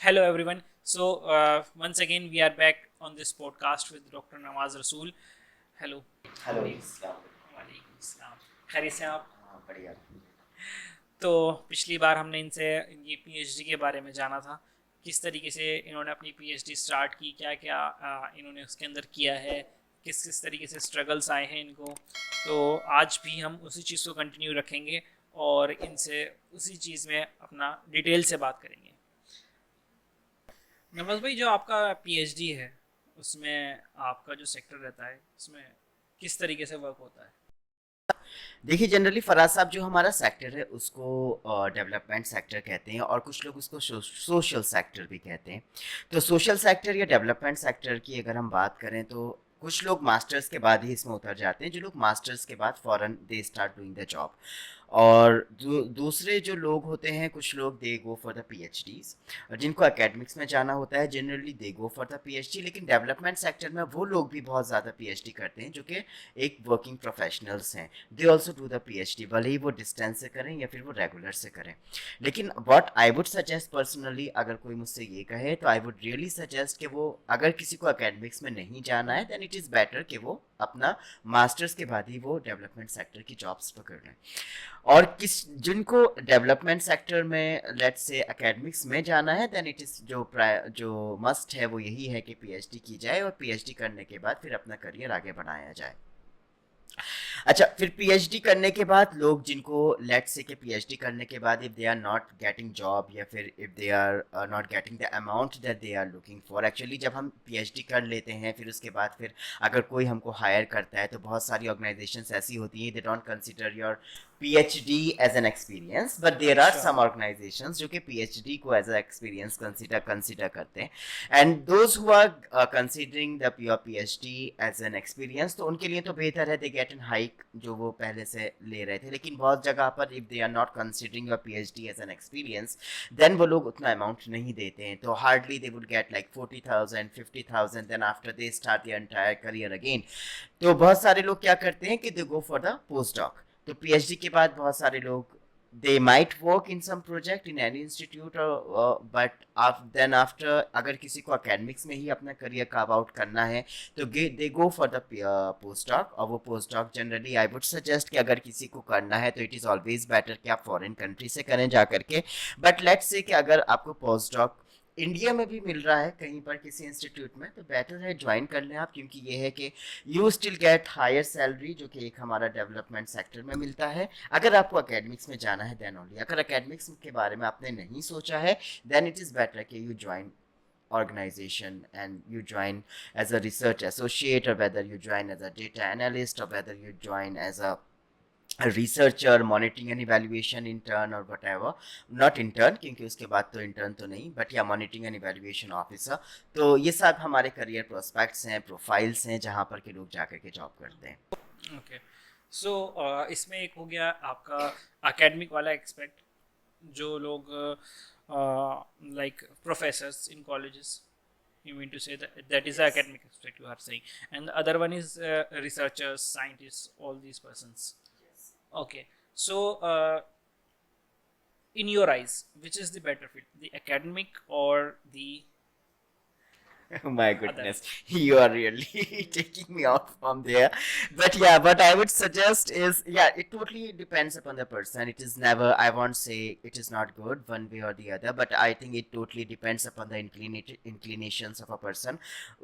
Hello, everyone. Once again, we are back on this podcast with Dr. Nawaz Rasool. Hello. Hello इस्लाम। वालेकुम अस्सलाम। खैरियत से हैं आप? हाँ बढ़िया। तो पिछली बार हमने इनसे इनकी पीएचडी के बारे में जाना था, किस तरीके से इन्होंने अपनी पीएचडी स्टार्ट की, क्या क्या इन्होंने उसके अंदर किया है, किस किस तरीके से स्ट्रगल्स आए हैं इनको। तो आज भी हम उसी चीज़ को कंटिन्यू रखेंगे और इनसे उसी चीज़ में अपना डिटेल से बात करेंगे। नवाज भाई, जो आपका पीएचडी है उसमें आपका जो सेक्टर रहता है उसमें किस तरीके से वर्क होता है? देखिए जनरली फराज साहब जो हमारा सेक्टर है उसको डेवलपमेंट सेक्टर कहते हैं और कुछ लोग उसको सोशल सेक्टर भी कहते हैं। तो सोशल सेक्टर या डेवलपमेंट सेक्टर की अगर हम बात करें तो कुछ लोग मास्टर्स के बाद ही इसमें उतर जाते हैं। जो लोग मास्टर्स के बाद फ़ौरन they start doing the job. और दूसरे जो लोग होते हैं, कुछ लोग दे गो फॉर द पीएचडीज। जिनको एकेडमिक्स में जाना होता है generally they go for the PhD. लेकिन डेवलपमेंट सेक्टर में वो लोग भी बहुत ज़्यादा पीएचडी करते हैं जो कि एक वर्किंग प्रोफेशनल्स हैं। They also do the PhD, भले ही वो डिस्टेंस से करें या फिर वो रेगुलर से करें। लेकिन what I would suggest personally, अगर कोई मुझसे ये कहे तो आई वुड रियली सजेस्ट कि वो अगर किसी को एकेडमिक्स में नहीं जाना है देन इट इज़ बेटर कि वो अपना मास्टर्स के बाद ही वो डेवलपमेंट सेक्टर की जॉब्स पकड़ लें। और किस जिनको डेवलपमेंट सेक्टर में लेट्स से एकेडमिक्स में जाना है देन इट इज़ जो मस्ट है वो यही है कि पीएचडी की जाए और पीएचडी करने के बाद फिर अपना करियर आगे बढ़ाया जाए। अच्छा, फिर पीएचडी करने के बाद लोग जिनको लेट्स से कि पीएचडी करने के बाद if they are not getting job या फिर if they are not getting the amount that they are looking for. Actually जब हम पीएचडी कर लेते हैं फिर उसके बाद फिर अगर कोई हमको हायर करता है तो बहुत सारी ऑर्गेनाइजेशंस ऐसी होती हैं they don't consider your PhD as an experience, but there are अच्छा। some organizations जो कि PhD को as a experience consider करते हैं। And those who are considering the your PhD as an experience, तो उनके लिए तो बेहतर है, they get an hike जो वो पहले से ले रहे थे। लेकिन बहुत जगह पर if they are not considering your PhD as an experience, then वो लोग उतना अमाउंट नहीं देते हैं। तो hardly they would get like 40,000 50,000, then after they start their entire career again। तो बहुत सारे लोग क्या करते हैं कि they go for the post doc. तो पीएचडी के बाद बहुत सारे लोग they might work in some project in any institute, but then after अगर किसी को एकेडमिक्स में ही अपना करियर कार्व आउट करना है तो they go for the post doc. और वो post doc generally I would suggest कि अगर किसी को करना है तो इट इज़ ऑलवेज बेटर कि आप फॉरेन कंट्री से करें जा करके। बट लेट्स से कि अगर आपको पोस्ट डॉक इंडिया में भी मिल रहा है कहीं पर किसी इंस्टीट्यूट में तो बेटर है ज्वाइन कर लें आप, क्योंकि ये है कि you still get higher salary जो कि एक हमारा डेवलपमेंट सेक्टर में मिलता है। अगर आपको एकेडमिक्स में जाना है देन ओनली। अगर एकेडमिक्स के बारे में आपने नहीं सोचा है देन इट इज़ बेटर कि you join organization and you join as a research associate, or whether you join as a data analyst, or whether you join as a researcher, monitoring and evaluation intern और what ever. Not intern क्योंकि उसके बाद तो intern तो नहीं, but या monitoring and evaluation officer. तो ये सब हमारे करियर प्रोस्पेक्ट्स हैं, प्रोफाइल्स हैं जहाँ पर के लोग जाकर के जॉब करते हैं। ओके। सो इसमें एक हो गया आपका एकेडमिक वाला एक्सपेक्ट, जो लोग like professors in colleges, you mean to say that is the Yes. academic aspect you are saying, and the other one is researchers, scientists, all these persons. Okay. So in your eyes, which is the better fit, the academic or the My other? goodness, you are really taking me out from there. But yeah, what I would suggest is, yeah, it totally depends upon the person. It is never, I won't say it is not good one way or the other, but I think it totally depends upon the inclinations of a person.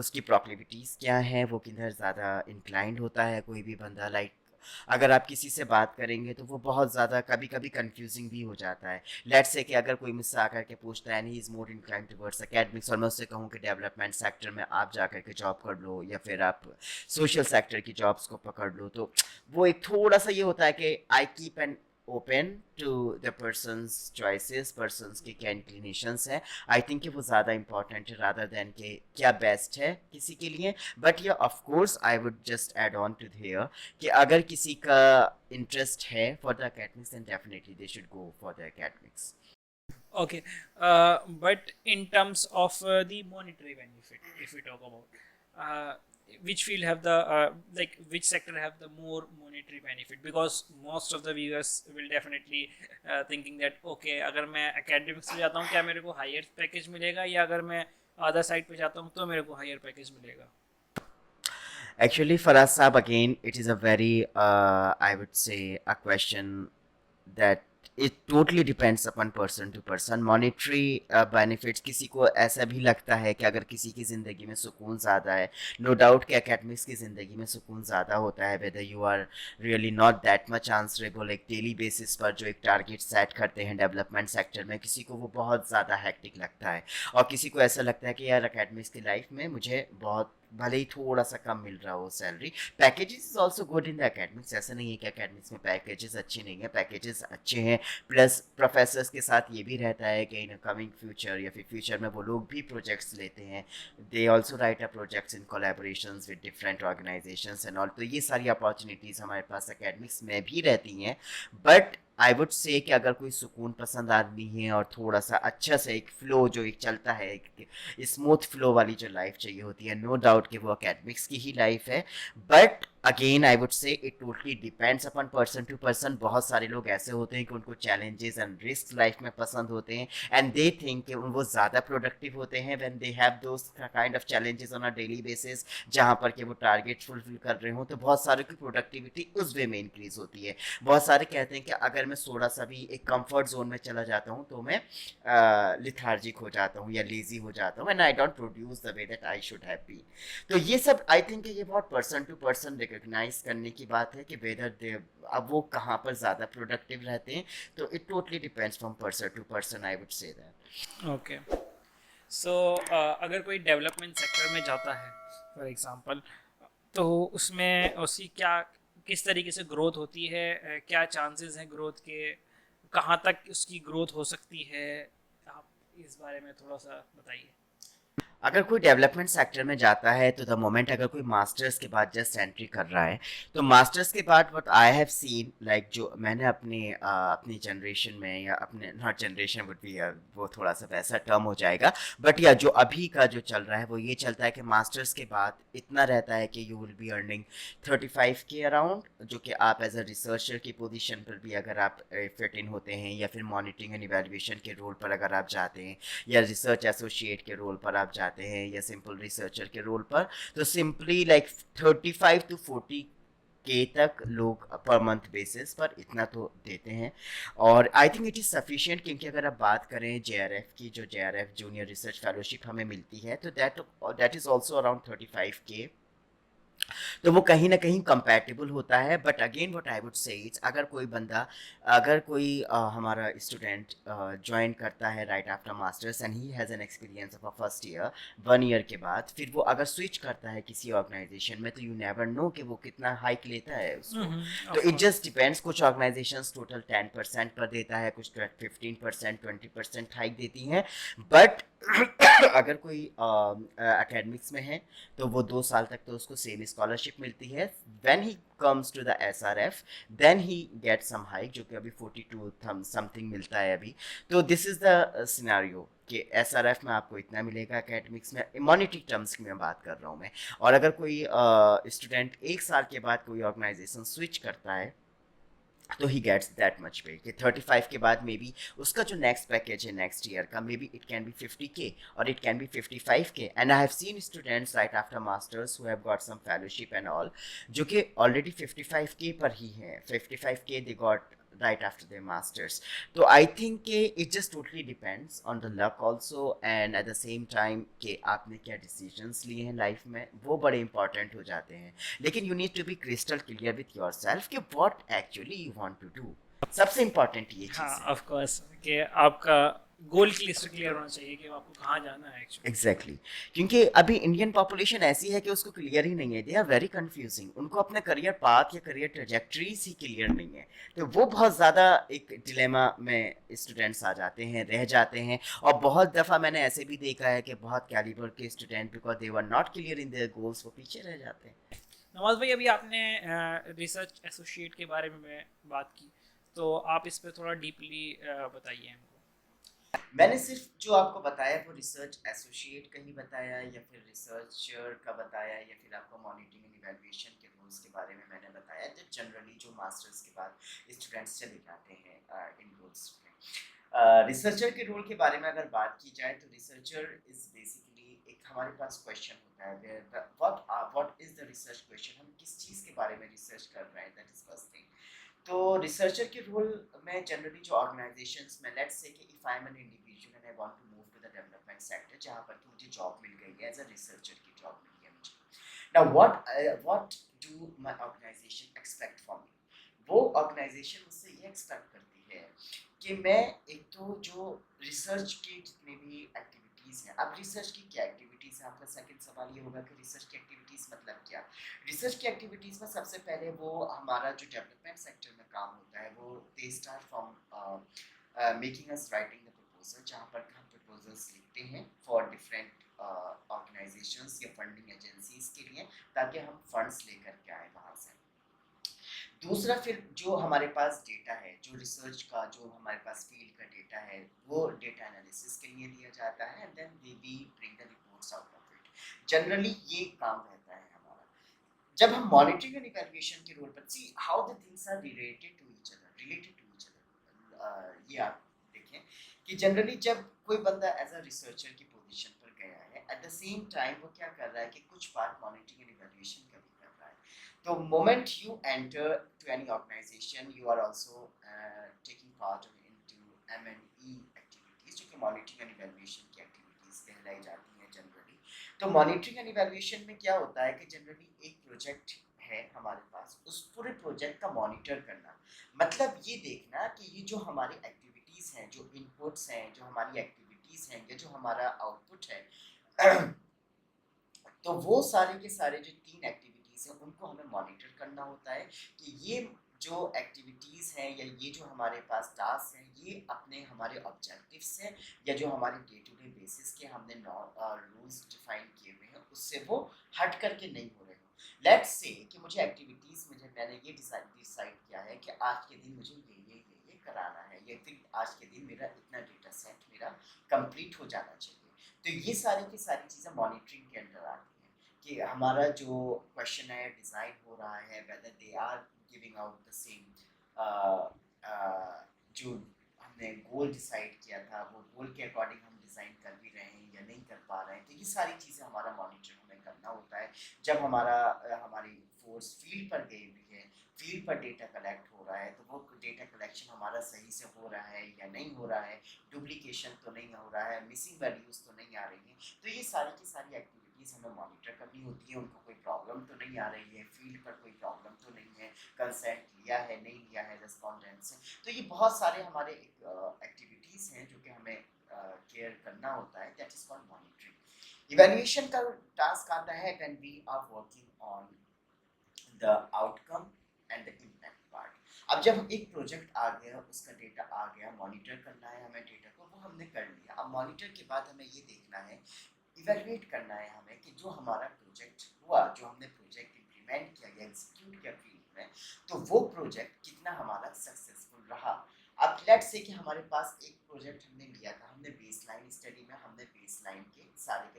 उसकी proclivities क्या है, वो किधर ज़्यादा inclined होता है कोई भी बंदा। लाइक अगर आप किसी से बात करेंगे तो वो बहुत ज़्यादा कभी कभी कंफ्यूजिंग भी हो जाता है। लेट्स से कि अगर कोई मुझसे आकर के पूछता है he is more inclined towards academics, और मैं उससे कहूँ कि डेवलपमेंट सेक्टर में आप जाकर के जॉब कर लो या फिर आप सोशल सेक्टर की जॉब्स को पकड़ लो, तो वो एक थोड़ा सा ये होता है कि I keep an open to the persons choices, persons की क्या इंक्लिनेशंस हैं। आई थिंक कि वो ज़्यादा इंपॉर्टेंट है रादर देन कि क्या बेस्ट है किसी के लिए। बट ये of course I would just add on to here कि अगर किसी का इंटरेस्ट है for the academics then definitely they should go for the academics. Okay, but in terms of the monetary benefit, if we talk about, which field have the like which sector have the more monetary benefit, because most of the viewers will definitely thinking that okay, अगर मैं academics में जाता हूँ क्या मेरे को higher package मिलेगा, या अगर मैं अदर साइड पे जाता हूँ तो मेरे को हायर पैकेज मिलेगा. Actually, Faraz Saab, again, it is a very, I would say, a question that it totally depends upon person to person. Monetary benefits, किसी को ऐसा भी लगता है कि अगर किसी की ज़िंदगी में सुकून ज़्यादा है, नो डाउट कि एकेडमिक्स की ज़िंदगी में सुकून ज़्यादा होता है, whether you are really not that much answerable एक डेली बेसिस पर जो एक टारगेट सेट करते हैं डेवलपमेंट सेक्टर में, किसी को वो बहुत ज़्यादा हैक्टिक लगता है और किसी को ऐसा लगता है कि यार एकेडमिक्स की लाइफ में मुझे बहुत भले ही थोड़ा सा कम मिल रहा हो salary. Packages is also good in the academics, ऐसा नहीं है कि एकेडमिक्स में पैकेजेस अच्छे नहीं है, पैकेजेस अच्छे हैं. प्लस प्रोफेसर्स के साथ ये भी रहता है कि इन कमिंग फ्यूचर या फिर फ्यूचर में वो लोग भी प्रोजेक्ट्स लेते हैं, they also right a projects in collaborations with different organisations and all. तो ये सारी अपॉर्चुनिटीज़ हमारे पास एकेडमिक्स में भी रहती हैं. बट आई वुड से कि अगर कोई सुकून पसंद आदमी है और थोड़ा सा अच्छा सा एक फ्लो जो एक चलता है, एक स्मूथ फ्लो वाली जो लाइफ चाहिए होती है, नो डाउट कि वो एकेडमिक्स की ही लाइफ है. But again I would say it totally depends upon person to person. बहुत सारे लोग ऐसे होते हैं कि उनको चैलेंजेस एंड रिस्क लाइफ में पसंद होते हैं एंड दे थिंक कि वो ज़्यादा प्रोडक्टिव होते हैं when they have those kind of challenges on a daily basis, जहाँ पर कि वो टारगेट फुलफिल कर रहे हों, तो बहुत सारे की प्रोडक्टिविटी उस वे में इंक्रीज होती है. बहुत सारे कहते हैं कि अगर मैं थोड़ा सा भी एक कंफर्ट जोन में चला जाता हूँ तो मैं लिथार्जिक हो जाता हूँ या लेजी हो जाता हूँ and I don't produce the way that I should have been. तो ये सब आई थिंक ये बहुत पर्सन टू पर्सन रिकॉग्नाइज करने की बात है कि वेदर दे अब वो कहाँ पर ज़्यादा प्रोडक्टिव रहते हैं. तो it totally depends from person to person, I would say that. Okay. So अगर कोई डेवलपमेंट सेक्टर में जाता है फॉर एग्जांपल, तो उसमें उसकी क्या किस तरीके से ग्रोथ होती है, क्या चांसेस हैं ग्रोथ के, कहाँ तक उसकी ग्रोथ हो सकती है, आप इस बारे में थोड़ा सा बताइए. अगर कोई डेवलपमेंट सेक्टर में जाता है तो द मोमेंट अगर कोई मास्टर्स के बाद जस्ट एंट्री कर रहा है, तो मास्टर्स के बाद what I have scene like जो मैंने अपनी जनरेशन में या अपने नॉट जनरेशन वुड बी वो थोड़ा सा वैसा टर्म हो जाएगा, बट या जो अभी का जो चल रहा है वो ये चलता है कि मास्टर्स के बाद इतना रहता है कि you will be earning 35K around, जो कि आप एज अ रिसर्चर की पोजीशन पर भी अगर आप फिट इन होते हैं या फिर मॉनिटरिंग एंड इवैल्यूएशन के रोल पर अगर आप जाते हैं या रिसर्च एसोसिएट के रोल पर आप जाते हैं या सिंपल रिसर्चर के रोल पर, तो सिंपली लाइक 35 to 40K तक लोग पर मंथ बेसिस पर इतना तो देते हैं. और I think it is sufficient, क्योंकि अगर आप बात करें JRF की, जो JRF जूनियर रिसर्च फेलोशिप हमें मिलती है, तो that is also around 35K. तो वो कहीं ना कहीं कंपैटिबल होता है. But again what I would से इट्स अगर कोई बंदा, अगर कोई हमारा स्टूडेंट ज्वाइन करता है right after masters and he has an experience of a first year, 1 year के बाद फिर वो अगर स्विच करता है किसी ऑर्गेनाइजेशन में, तो यू नेवर नो कि वो कितना हाइक लेता है उसको. तो of it course. Just depends. कुछ ऑर्गेनाइजेशंस टोटल 10% पर देता है, कुछ 15%, 20% हाइक देती हैं. बट अगर कोई एकेडमिक्स में है तो वो 2 साल तक तो उसको सेम स्कॉलरशिप मिलती है. When he comes to the SRF then he get some hike, जो कि अभी 42 समथिंग मिलता है अभी. तो दिस इज द सिनेरियो कि SRF में आपको इतना मिलेगा, एकेडमिक्स में मॉनेटरी टर्म्स की मैं बात कर रहा हूँ मैं. और अगर कोई स्टूडेंट 1 साल के बाद कोई ऑर्गेनाइजेशन स्विच करता है तो ही गेट्स दैट मच पे कि 35 के बाद मे बी उसका जो नेक्स्ट पैकेज है नेक्स्ट ईयर का, maybe it can be 50K और it can be 55K. And I have seen students right after masters who have got some fellowship and all, जो कि already 55K पर ही हैं. 55K they got right after their masters. So I think it just totally depends on the luck also, and at the same time कि आपने क्या decisions लिए हैं life में, वो बड़े important हो जाते हैं. लेकिन you need to be crystal clear with yourself कि what actually you want to do. सबसे important ये हाँ चीज़ है. ऑफ कोर्स कि आपका गोल क्लियर होना चाहिए कि आपको कहाँ जाना है एक्चुअली. एग्जैक्टली क्योंकि अभी इंडियन पॉपुलेशन ऐसी है कि उसको क्लियर ही नहीं है. They are very confusing. उनको अपने करियर पाथ या करियर ट्रेजेक्टरीज ही क्लियर नहीं है. तो वो बहुत ज़्यादा एक डिलेमा में स्टूडेंट्स आ जाते हैं, रह जाते हैं. और बहुत दफ़ा मैंने ऐसे भी देखा है कि बहुत कैलिबर के student because they were not clear in their goals वो पीछे रह जाते हैं. नवाज भाई, अभी आपने रिसर्च एसोसिएट के बारे में बात की, तो आप इस पर थोड़ा डीपली बताइए हमको. मैंने सिर्फ जो आपको बताया वो रिसर्च एसोसिएट का ही बताया या फिर रिसर्चर का बताया या फिर आपको मॉनिटरिंग एंड इवैल्यूएशन के रूल्स के बारे में मैंने बताया, जो जनरली जो मास्टर्स के बाद स्टूडेंट्स चले जाते हैं इन रूल्स में। रिसर्चर के रोल के बारे में अगर बात की जाए तो रिसर्चर इज बेसिकली एक हमारे पास क्वेश्चन होता है, what is the research question, हम किस चीज़ के बारे में रिसर्च कर रहे हैं, दैट इज फर्स्ट थिंग। तो रिसर्चर के रोल में जनरली जो ऑर्गेनाइजेशंस में, let's say that if I am an individual and I want to move to the development sector, जहाँ पर कि मुझे जॉब मिल गई है, एज अ रिसर्चर की जॉब मिली है मुझे। Now what do my organisation expect from me, वो ऑर्गेनाइजेशन मुझसे ये एक्सपेक्ट करती है कि मैं एक तो जो रिसर्च के जितने भी एक्टिविटीज़ हैं, अब रिसर्च की क्या एक्टिविटीज़ है, आपका सेकंड सवाल ये होगा कि रिसर्च की एक्टिविटीज़ मतलब क्या। रिसर्च की एक्टिविटीज़ में सबसे पहले वो हमारा जो डेवलपमेंट सेक्टर में काम होता है वो they start from making us writing the proposal, जहाँ पर हम प्रपोजल्स लिखते हैं फॉर डिफरेंट ऑर्गेनाइजेशंस या फंडिंग एजेंसीज के लिए, ताकि हम फंड्स लेकर के आए वहाँ से। दूसरा फिर जो हमारे पास डेटा है, जो रिसर्च का जो हमारे पास फील्ड का डेटा है, वो डेटा एनालिसिस के लिए दिया जाता है, and then we bring the reports out of it. Generally ये काम रहता है हमारा। जब हम मॉनिटरिंग एंड इवैल्यूएशन के रोल पर, see how the things are related to each other. ये आप देखें कि जनरली जब कोई बंदा एज अ रिसर्चर की पोजीशन पर गया है, एट द सेम टाइम वो क्या कर रहा है कि कुछ पार्ट मॉनिटरिंग एंड इवैल्यूएशन का भी कर रहा है। तो moment you enter to any organisation, you are also taking part into M&E activities, जो कि मॉनिटरिंग एंड इवैल्यूएशन की एक्टिविटीज कहलाई जाती हैं जनरली। तो मॉनिटरिंग एंड इवैल्यूएशन में क्या होता है कि जनरली एक प्रोजेक्ट है हमारे पास, उस पूरे प्रोजेक्ट का मॉनिटर करना, मतलब ये देखना कि ये जो हमारी एक्टिविटीज़ हैं, जो इनपुट्स हैं, जो हमारी एक्टिविटीज़ हैं या जो हमारा आउटपुट है, तो वो सारे के सारे जो 3 एक्टिविटीज़ हैं उनको हमें मॉनिटर करना होता है कि ये जो एक्टिविटीज़ हैं या ये जो हमारे पास टास्क हैं, ये अपने हमारे ऑब्जेक्टिव्स हैं या जो हमारे डे टू डे बेसिस के हमने रूल्स डिफाइन किए हुए हैं उससे वो हट करके नहीं हो रहे हो। लेट्स से कि मुझे एक्टिविटीज़, मुझे मैंने ये डिसाइड किया है कि आज के दिन मुझे ये कराना है, या फिर आज के दिन मेरा इतना डेटा सेट मेरा कंप्लीट हो जाना चाहिए। तो ये सारी की सारी चीज़ें मॉनिटरिंग के अंडर आती हैं कि हमारा जो क्वेश्चन है डिज़ाइन हो रहा है, whether they are giving out the same, जो हमने गोल डिसाइड किया था वो गोल के अकॉर्डिंग हम डिज़ाइन कर भी रहे हैं या नहीं कर पा रहे हैं। तो ये सारी चीज़ें हमारा मॉनिटर हमें करना होता है। जब हमारी फोर्स फील्ड पर गई हुई है, फील्ड पर डेटा कलेक्ट हो रहा है, तो वो डेटा कलेक्शन हमारा सही से हो रहा है या नहीं हो रहा है, डुप्लीकेशन तो नहीं हो रहा है, मिसिंग वैल्यूज़ तो नहीं आ रही हैं। तो ये सारी की सारी एक्टिविटीज़ हमें मॉनिटर करनी होती है, उनको कोई प्रॉब्लम तो नहीं आ रही है, फील्ड पर कोई प्रॉब्लम तो नहीं है, कंसेंट लिया है नहीं लिया है रेस्पॉन्डेंट से। तो ये बहुत सारे हमारे एक्टिविटीज़ हैं जो कि हमें केयर करना होता है, that is called monitoring. Evaluation का टास्क आता है when we are working on the outcome and the impact part. अब जब एक प्रोजेक्ट आ गया, उसका डेटा आ गया, मॉनिटर करना है हमें डेटा को, वो हमने कर लिया। अब मॉनिटर के बाद हमें ये देखना है, इवैल्यूएट करना है हमें कि जो हमारा प्रोजेक्ट हुआ, जो हमने प्रोजेक्ट इम्प्लीमेंट किया या एग्जीक्यूट किया फील्ड में, तो वो प्रोजेक्ट कितना हमारा सक्सेसफुल रहा। अब लेट्स से कि हमारे पास एक प्रोजेक्ट हमने लिया था, हमने बेसलाइन स्टडी में हमने बेसलाइन के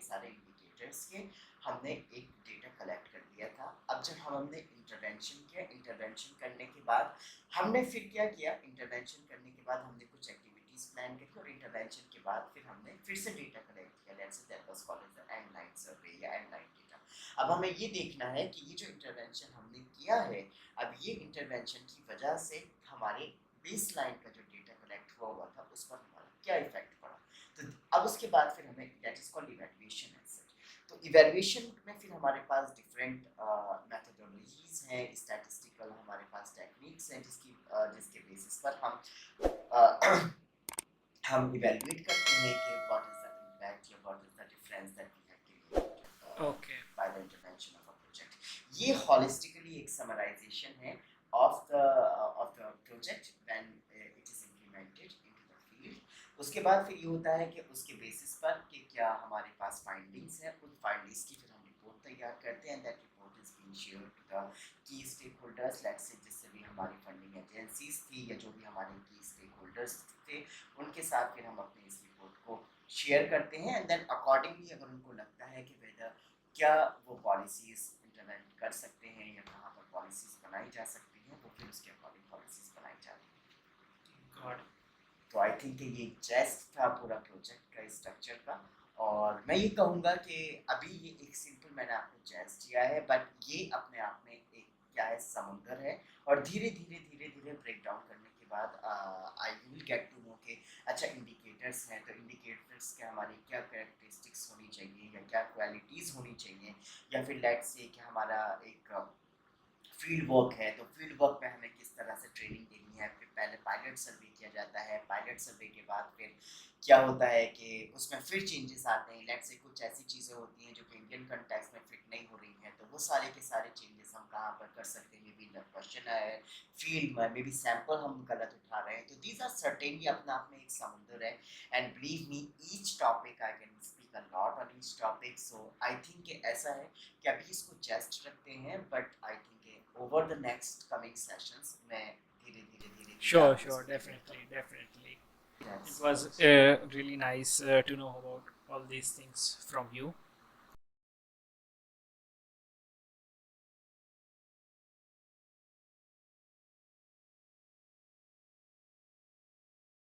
सारे इंडिकेटर्स के हमने एक डेटा कलेक्ट कर लिया था। अब जब हमने इंटरवेंशन किया, इंटरवेंशन करने के बाद हमने फिर क्या किया, इंटरवेंशन करने के बाद हमने कुछ एक्टिविटीज़ प्लान की और इंटरवेंशन के बाद फिर हमने फिर से डेटा कलेक्ट किया, let's say that was called as the end line survey या एंड लाइन डेटा। अब हमें ये देखना है कि ये जो इंटरवेंशन हमने किया है, अब ये इंटरवेंशन की वजह से हमारे बेस लाइन का जो डेटा कलेक्ट हुआ था उस पर हमारा क्या इफेक्ट पड़ा। तो अब उसके बाद फिर हमें that is called evaluation as such. तो इवैल्यूएशन में फिर हमारे पास डिफरेंट मेथोडोलॉजीज हैं, स्टैटिस्टिकल हमारे पास टेक्निक्स हैं जिसके बेसिस पर हम इवैल्यूएट करते हैं कि व्हाट इज द इम्पैक्ट या what is the difference that we have created okay. By the intervention of a project. ये हॉलिस्टिकली एक समराइजेशन है of the project when it is implemented into the field. उसके बाद फिर ये होता है कि उसके बेसिस पर कि क्या हमारे पास फाइंडिंग्स हैं, उन फाइंडिंग्स की फिर हम रिपोर्ट तैयार करते हैं, that report is being shared to the key stakeholders, let's say जिससे भी हमारी फंडिंग एजेंसीज थी या जो भी हमारे की स्टेक होल्डर्स थे, उनके साथ फिर हम अपने इस शेयर करते हैं एंड देन अकॉर्डिंगली अगर उनको लगता है कि वेदर क्या वो पॉलिसीज इम्प्लीमेंट कर सकते हैं या कहाँ पर पॉलिसीज बनाई जा सकती हैं, वो फिर उसके अकॉर्डिंग पॉलिसीज बनाई जाती हैं। गॉड। तो आई थिंक ये जेस्ट था पूरा प्रोजेक्ट का स्ट्रक्चर का। और मैं ये कहूँगा कि अभी ये एक सिंपल मैंने आपको जेस्ट दिया है, बट ये अपने आप में एक क्या है, समुंदर है। और धीरे धीरे धीरे धीरे ब्रेक डाउन करने के बाद I will get to know कि अच्छा इंडिकेटर्स हैं, तो इंडिकेटर्स के हमारी क्या कैरेक्टरिस्टिक्स होनी चाहिए या क्या क्वालिटीज़ होनी चाहिए, या फिर लेट्स से कि हमारा एक फील्ड वर्क है, तो फील्ड वर्क पे हमें किस तरह से ट्रेनिंग देनी है। फिर पहले पायलट सर्वे किया जाता है, पायलट सर्वे के बाद फिर क्या होता है कि उसमें फिर चेंजेस आते हैं। लेट्स से कुछ ऐसी चीज़ें होती हैं जो कि इंडियन कंटेक्स्ट में फिट नहीं हो रही हैं, तो वो सारे के सारे चेंजेस हम कहाँ पर कर सकते हैं। मे बी क्वेश्चन है फील्ड में, मे बी सैंपल हम गलत उठा रहे हैं, तो दीज आर सर्टेनली अपना आप में एक समुंदर है। And believe me, each topic I can speak a lot on each topic. So I think ऐसा है कि अभी इसको जस्ट रखते हैं, but I think over the next coming sessions में धीरे धीरे धीरे धीरे Sure, आपको sure, इसको डिटेल definitely, करूँगा। definitely. It Yes, was yes. really nice to know about all these things from you.